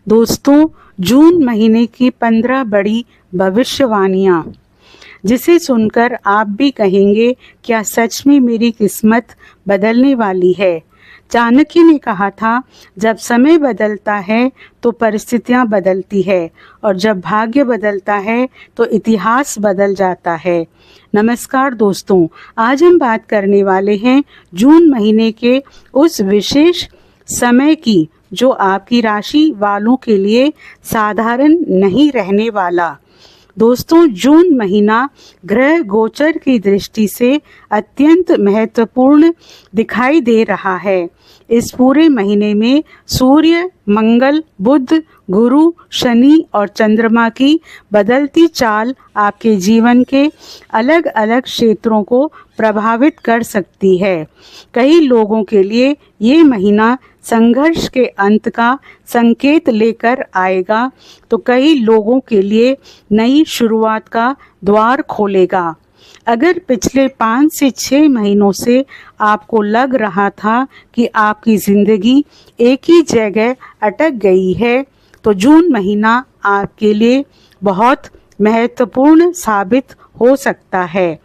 दोस्तों, जून महीने की 15 बड़ी भविष्यवाणियां, जिसे सुनकर आप भी कहेंगे, क्या सच में मेरी किस्मत बदलने वाली है। चाणक्य ने कहा था, जब समय बदलता है तो परिस्थितियां बदलती है, और जब भाग्य बदलता है तो इतिहास बदल जाता है। नमस्कार दोस्तों, आज हम बात करने वाले हैं जून महीने के उस विशेष समय की जो आपकी राशि वालों के लिए साधारण नहीं रहने वाला। दोस्तों, जून महीना ग्रह गोचर की दृष्टि से अत्यंत महत्वपूर्ण दिखाई दे रहा है। इस पूरे महीने में सूर्य, मंगल, बुध, गुरु, शनि और चंद्रमा की बदलती चाल आपके जीवन के अलग अलग क्षेत्रों को प्रभावित कर सकती है। कई लोगों के लिए ये महीना संघर्ष के अंत का संकेत लेकर आएगा, तो कई लोगों के लिए नई शुरुआत का द्वार खोलेगा। अगर पिछले 5 से 6 महीनों से आपको लग रहा था कि आपकी जिंदगी एक ही जगह अटक गई है, तो जून महीना आपके लिए बहुत महत्वपूर्ण साबित हो सकता है।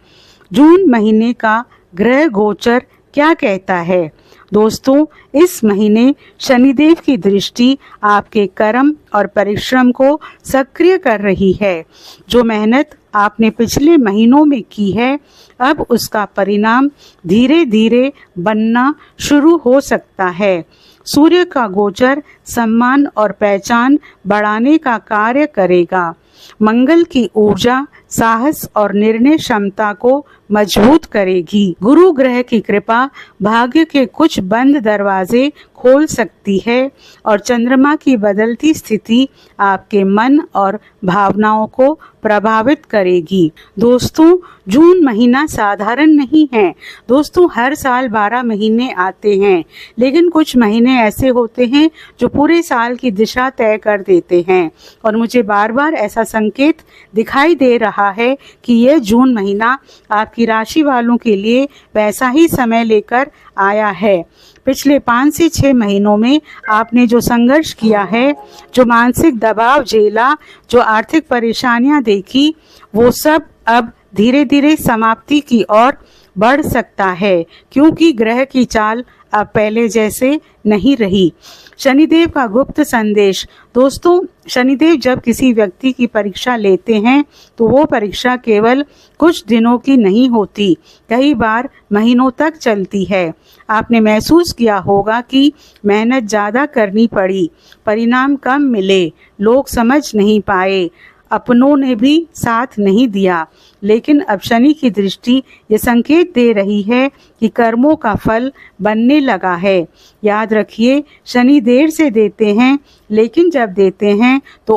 जून महीने का ग्रह गोचर क्या कहता है? दोस्तों, इस महीने शनिदेव की दृष्टि आपके कर्म और परिश्रम को सक्रिय कर रही है। जो मेहनत आपने पिछले महीनों में की है, अब उसका परिणाम धीरे धीरे बनना शुरू हो सकता है। सूर्य का गोचर सम्मान और पहचान बढ़ाने का कार्य करेगा। मंगल की ऊर्जा साहस और निर्णय क्षमता को मजबूत करेगी। गुरु ग्रह की कृपा भाग्य के कुछ बंद दरवाजे खोल सकती है, और चंद्रमा की बदलती स्थिति आपके मन और भावनाओं को प्रभावित करेगी। दोस्तों, जून महीना साधारण नहीं है। दोस्तों, हर साल 12 महीने आते हैं, लेकिन कुछ महीने ऐसे होते हैं जो पूरे साल की दिशा तय कर देते हैं, और मुझे बार बार ऐसा संकेत दिखाई दे रहा है कि यह जून महीना आपकी राशि वालों के लिए वैसा ही समय लेकर आया है। पिछले 5 से 6 महीनों में आपने जो संघर्ष किया है, जो मानसिक दबाव झेला, जो आर्थिक परेशानियां देखी, वो सब अब धीरे धीरे समाप्ति की ओर बढ़ सकता है, क्योंकि ग्रह की चाल अब पहले जैसे नहीं रही। शनिदेव का गुप्त संदेश। दोस्तों, शनिदेव जब किसी व्यक्ति की परीक्षा लेते हैं, तो वो परीक्षा केवल कुछ दिनों की नहीं होती, कई बार महीनों तक चलती है। आपने महसूस किया होगा कि मेहनत ज़्यादा करनी पड़ी, परिणाम कम मिले, लोग समझ नहीं पाए, अपनों ने भी साथ नहीं दिया। लेकिन अब शनि की दृष्टि ये संकेत दे रही है कि कर्मों का फल बनने लगा है। याद रखिए, शनि देर से देते हैं, लेकिन जब देते हैं तो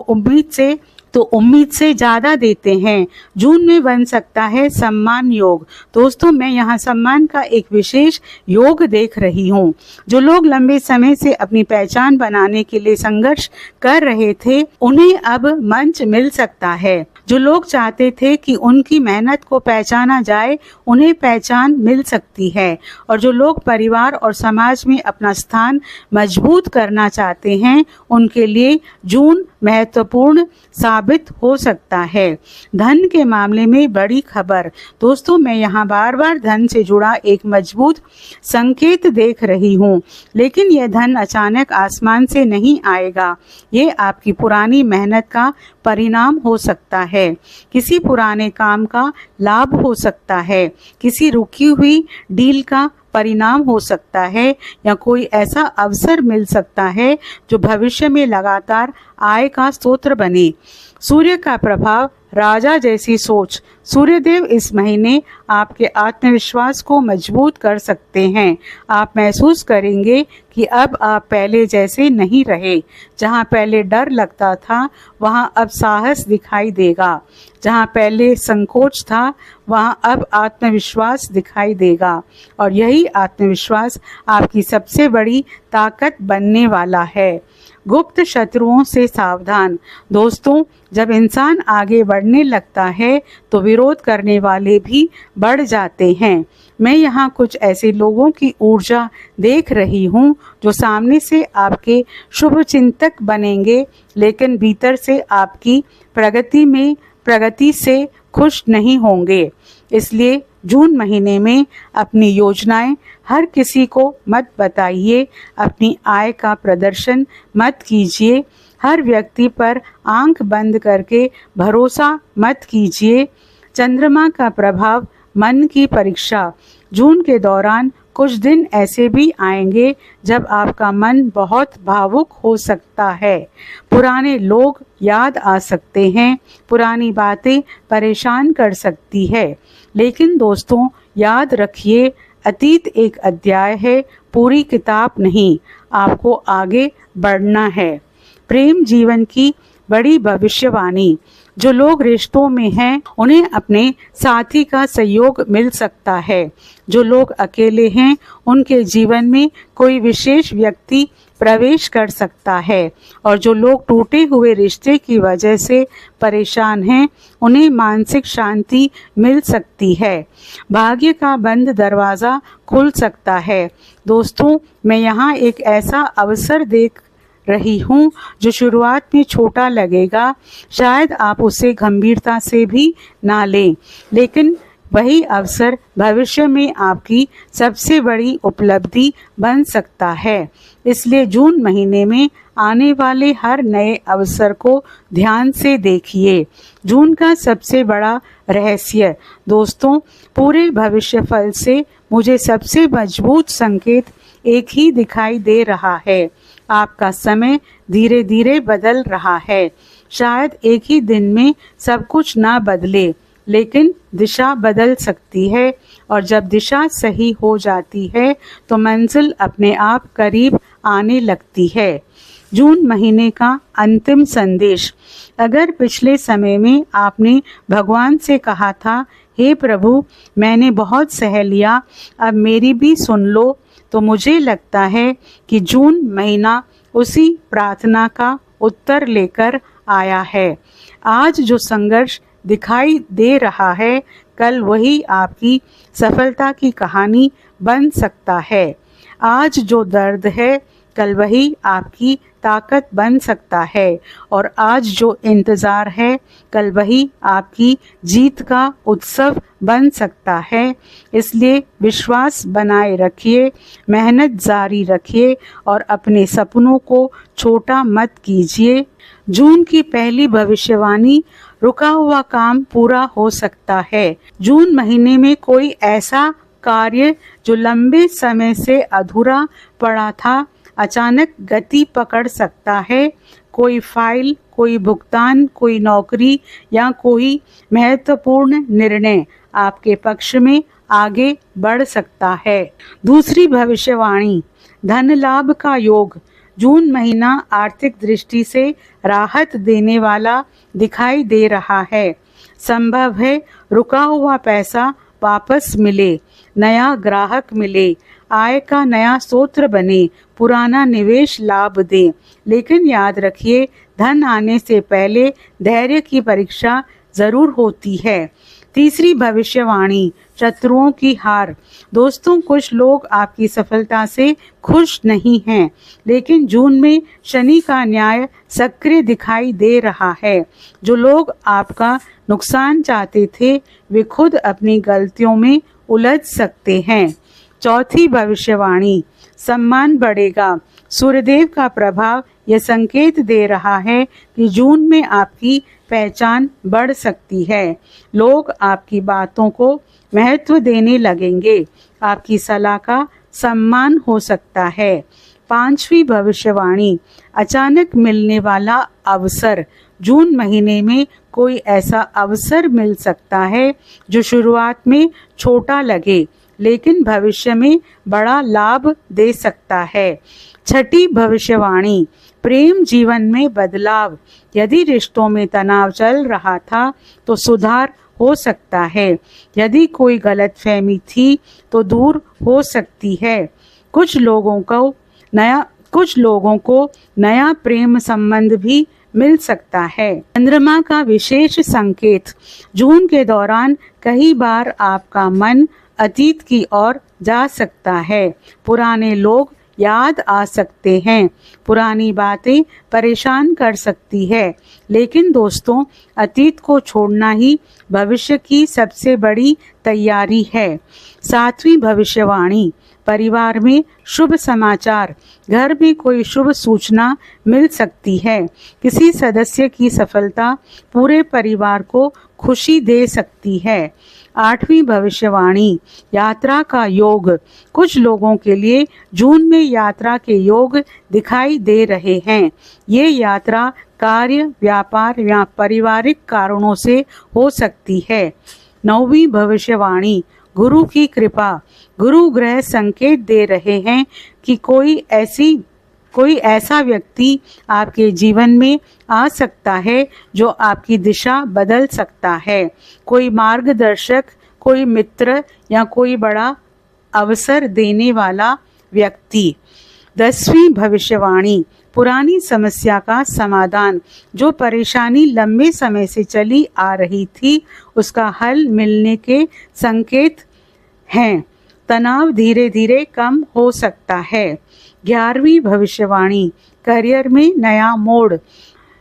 उम्मीद से ज़्यादा देते हैं। जून में बन सकता है सम्मान योग। दोस्तों, मैं यहाँ सम्मान का एक विशेष योग देख रही हूँ। जो लोग लंबे समय से अपनी पहचान बनाने के लिए संघर्ष कर रहे थे, उन्हें अब मंच मिल सकता है। जो लोग चाहते थे कि उनकी मेहनत को पहचाना जाए, उन्हें पहचान मिल सकती है। और जो लोग परिवार और समाज में अपना स्थान मजबूत करना चाहते हैं, उनके लिए जून महत्वपूर्ण साबित हो सकता है। धन के मामले में बड़ी खबर। दोस्तों, मैं यहाँ बार बार धन से जुड़ा एक मजबूत संकेत देख रही हूँ, लेकिन यह धन अचानक आसमान से नहीं आएगा। ये आपकी पुरानी मेहनत का परिणाम हो सकता है। किसी पुराने काम का लाभ हो सकता है, किसी रुकी हुई डील का परिणाम हो सकता है, या कोई ऐसा अवसर मिल सकता है जो भविष्य में लगातार आय का स्रोत बने। सूर्य का प्रभाव, राजा जैसी सोच। सूर्यदेव इस महीने आपके आत्मविश्वास को मजबूत कर सकते हैं। आप महसूस करेंगे कि अब आप पहले जैसे नहीं रहे। जहां पहले डर लगता था, वहां अब साहस दिखाई देगा। जहां पहले संकोच था, वहां अब आत्मविश्वास दिखाई देगा, और यही आत्मविश्वास आपकी सबसे बड़ी ताकत बनने वाला है। गुप्त शत्रुओं से सावधान। दोस्तों, जब इंसान आगे बढ़ने लगता है तो विरोध करने वाले भी बढ़ जाते हैं। मैं यहाँ कुछ ऐसे लोगों की ऊर्जा देख रही हूँ जो सामने से आपके शुभ चिंतक बनेंगे, लेकिन भीतर से आपकी प्रगति से खुश नहीं होंगे। इसलिए जून महीने में अपनी योजनाएं हर किसी को मत बताइए, अपनी आय का प्रदर्शन मत कीजिए, हर व्यक्ति पर आंख बंद करके भरोसा मत कीजिए। चंद्रमा का प्रभाव, मन की परीक्षा। जून के दौरान कुछ दिन ऐसे भी आएंगे जब आपका मन बहुत भावुक हो सकता है। पुराने लोग याद आ सकते हैं, पुरानी बातें परेशान कर सकती है। लेकिन दोस्तों, याद रखिए, अतीत एक अध्याय है, पूरी किताब नहीं। आपको आगे बढ़ना है। प्रेम जीवन की बड़ी भविष्यवाणी। जो लोग रिश्तों में हैं उन्हें अपने साथी का सहयोग मिल सकता है। जो लोग अकेले हैं उनके जीवन में कोई विशेष व्यक्ति प्रवेश कर सकता है, और जो लोग टूटे हुए रिश्ते की वजह से परेशान हैं उन्हें मानसिक शांति मिल सकती है। भाग्य का बंद दरवाज़ा खुल सकता है। दोस्तों, मैं यहाँ एक ऐसा अवसर देख रही हूँ जो शुरुआत में छोटा लगेगा, शायद आप उसे गंभीरता से भी ना लें, लेकिन वही अवसर भविष्य में आपकी सबसे बड़ी उपलब्धि बन सकता है। इसलिए जून महीने में आने वाले हर नए अवसर को ध्यान से देखिए। जून का सबसे बड़ा रहस्य। दोस्तों, पूरे भविष्यफल से मुझे सबसे मजबूत संकेत एक ही दिखाई दे रहा है। आपका समय धीरे धीरे बदल रहा है। शायद एक ही दिन में सब कुछ ना बदले, लेकिन दिशा बदल सकती है, और जब दिशा सही हो जाती है तो मंजिल अपने आप करीब आने लगती है। जून महीने का अंतिम संदेश। अगर पिछले समय में आपने भगवान से कहा था, हे प्रभु, मैंने बहुत सह लिया, अब मेरी भी सुन लो, तो मुझे लगता है कि जून महीना उसी प्रार्थना का उत्तर लेकर आया है। आज जो संघर्ष दिखाई दे रहा है, कल वही आपकी सफलता की कहानी बन सकता है। आज जो दर्द है, कल वही आपकी ताकत बन सकता है, और आज जो इंतज़ार है, कल वही आपकी जीत का उत्सव बन सकता है। इसलिए विश्वास बनाए रखिए, मेहनत जारी रखिए, और अपने सपनों को छोटा मत कीजिए। जून की पहली भविष्यवाणी। रुका हुआ काम पूरा हो सकता है। जून महीने में कोई ऐसा कार्य जो लंबे समय से अधूरा पड़ा था, अचानक गति पकड़ सकता है। कोई फाइल, कोई भुगतान, कोई नौकरी या कोई महत्वपूर्ण निर्णय आपके पक्ष में आगे बढ़ सकता है। दूसरी भविष्यवाणी। धन लाभ का योग। जून महीना आर्थिक दृष्टि से राहत देने वाला दिखाई दे रहा है। संभव है रुका हुआ पैसा वापस मिले, नया ग्राहक मिले, आय का नया स्रोत बने, पुराना निवेश लाभ दे। लेकिन याद रखिए, धन आने से पहले धैर्य की परीक्षा जरूर होती है। तीसरी भविष्यवाणी। शत्रुओं की हार। दोस्तों, कुछ लोग आपकी सफलता से खुश नहीं हैं, लेकिन जून में शनि का न्याय सक्रिय दिखाई दे रहा है। जो लोग आपका नुकसान चाहते थे, वे खुद अपनी गलतियों में उलझ सकते हैं। चौथी भविष्यवाणी। सम्मान बढ़ेगा। सूर्यदेव का प्रभाव यह संकेत दे रहा है कि जून में आपकी पहचान बढ़ सकती है। लोग आपकी बातों को महत्व देने लगेंगे। आपकी सलाह का सम्मान हो सकता है। पांचवी भविष्यवाणी। अचानक मिलने वाला अवसर। जून महीने में कोई ऐसा अवसर मिल सकता है जो शुरुआत में छोटा लगे, लेकिन भविष्य में बड़ा लाभ दे सकता है। छठी भविष्यवाणी। प्रेम जीवन में बदलाव। यदि रिश्तों में तनाव चल रहा था तो सुधार हो सकता है। यदि कोई गलतफहमी थी तो दूर हो सकती है। कुछ लोगों को नया प्रेम संबंध भी मिल सकता है। चंद्रमा का विशेष संकेत। जून के दौरान कई बार आपका मन अतीत की ओर जा सकता है। पुराने लोग याद आ सकते हैं। पुरानी बातें परेशान कर सकती है, लेकिन दोस्तों, अतीत को छोड़ना ही भविष्य की सबसे बड़ी तैयारी है। 7वीं भविष्यवाणी। परिवार में शुभ समाचार। घर में कोई शुभ सूचना मिल सकती है। किसी सदस्य की सफलता पूरे परिवार को खुशी दे सकती है। 8वीं भविष्यवाणी। यात्रा का योग। कुछ लोगों के लिए जून में यात्रा के योग दिखाई दे रहे हैं। ये यात्रा कार्य, व्यापार या पारिवारिक कारणों से हो सकती है। 9वीं भविष्यवाणी। गुरु की कृपा। गुरु ग्रह संकेत दे रहे हैं कि कोई ऐसा व्यक्ति आपके जीवन में आ सकता है जो आपकी दिशा बदल सकता है। कोई मार्गदर्शक, कोई मित्र या कोई बड़ा अवसर देने वाला व्यक्ति। 10वीं भविष्यवाणी। पुरानी समस्या का समाधान। जो परेशानी लंबे समय से चली आ रही थी, उसका हल मिलने के संकेत हैं। तनाव धीरे धीरे कम हो सकता है। 11वीं भविष्यवाणी। करियर में नया मोड़।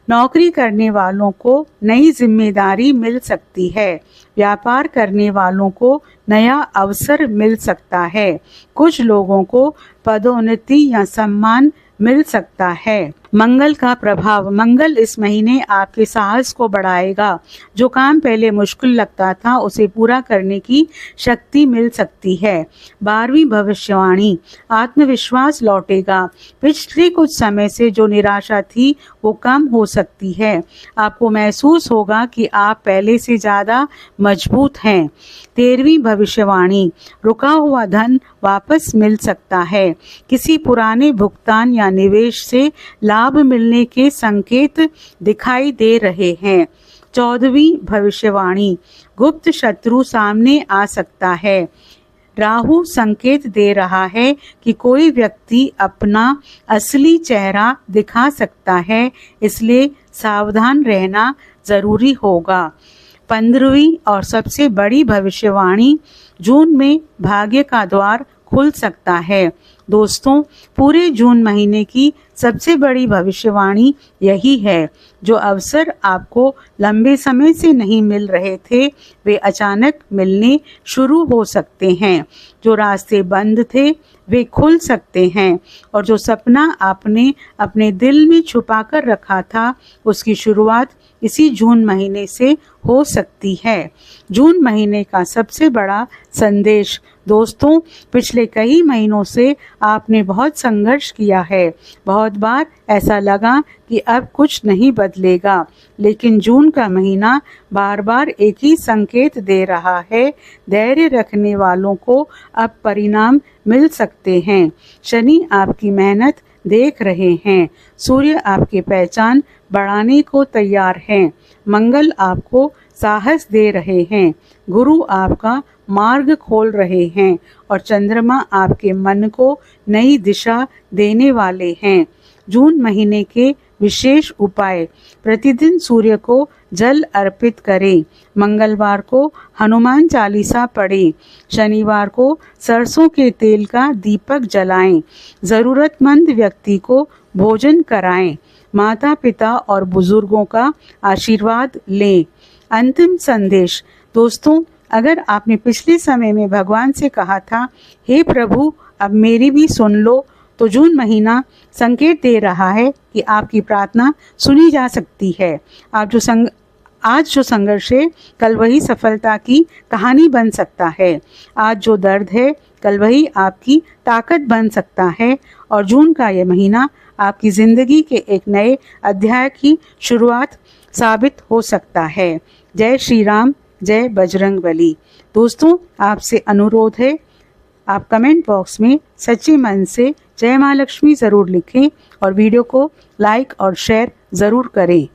नौकरी करने वालों को नई जिम्मेदारी मिल सकती है। व्यापार करने वालों को नया अवसर मिल सकता है। कुछ लोगों को पदोन्नति या सम्मान मिल सकता है। मंगल का प्रभाव। मंगल इस महीने आपके साहस को बढ़ाएगा। जो काम पहले मुश्किल लगता था, उसे पूरा करने की शक्ति मिल सकती है। 12वीं भविष्यवाणी। आत्मविश्वास लौटेगा। पिछले कुछ समय से जो निराशा थी, वो कम हो सकती है। आपको महसूस होगा कि आप पहले से ज़्यादा मजबूत हैं। 13वीं भविष्यवाणी। रुका हुआ धन वापस मिल सकता है। किसी पुराने भुगतान या निवेश से लाभ मिलने के संकेत दिखाई दे रहे हैं। 14वीं भविष्यवाणी। गुप्त शत्रु सामने आ सकता है। राहु संकेत दे रहा है कि कोई व्यक्ति अपना असली चेहरा दिखा सकता है, इसलिए सावधान रहना जरूरी होगा। 15वीं और सबसे बड़ी भविष्यवाणी। जून में भाग्य का द्वार खुल सकता है। दोस्तों, पूरे जून महीने की सबसे बड़ी भविष्यवाणी यही है। जो अवसर आपको लंबे समय से नहीं मिल रहे थे, वे अचानक मिलने शुरू हो सकते हैं। जो रास्ते बंद थे, वे खुल सकते हैं। और जो सपना आपने अपने दिल में छुपा कर रखा था, उसकी शुरुआत इसी जून महीने से हो सकती है। जून महीने का सबसे बड़ा संदेश। दोस्तों, पिछले कई महीनों से आपने बहुत संघर्ष किया है। बहुत बार ऐसा लगा कि अब कुछ नहीं बदलेगा, लेकिन जून का महीना बार बार एक ही संकेत दे रहा है। धैर्य रखने वालों को अब परिणाम मिल सकते हैं। शनि आपकी मेहनत देख रहे हैं। सूर्य आपकी पहचान बढ़ाने को तैयार हैं। मंगल आपको साहस दे रहे हैं। गुरु आपका मार्ग खोल रहे हैं और चंद्रमा आपके मन को नई दिशा देने वाले हैं। जून महीने के विशेष उपाय। प्रतिदिन सूर्य को जल अर्पित करें। मंगलवार को हनुमान चालीसा पढ़ें। शनिवार को सरसों के तेल का दीपक जलाएं। ज़रूरतमंद व्यक्ति को भोजन कराएं। माता पिता और बुजुर्गों का आशीर्वाद लें। अंतिम संदेश। दोस्तों, अगर आपने पिछले समय में भगवान से कहा था, हे प्रभु अब मेरी भी सुन लो, तो जून महीना संकेत दे रहा है कि आपकी प्रार्थना सुनी जा सकती है। आज जो संघर्ष है, कल वही सफलता की कहानी बन सकता है। आज जो दर्द है, कल वही आपकी ताकत बन सकता है। और जून का ये महीना आपकी ज़िंदगी के एक नए अध्याय की शुरुआत साबित हो सकता है। जय श्री राम, जय बजरंगबली। दोस्तों, आपसे अनुरोध है, आप कमेंट बॉक्स में सच्चे मन से जय माँ लक्ष्मी ज़रूर लिखें और वीडियो को लाइक और शेयर ज़रूर करें।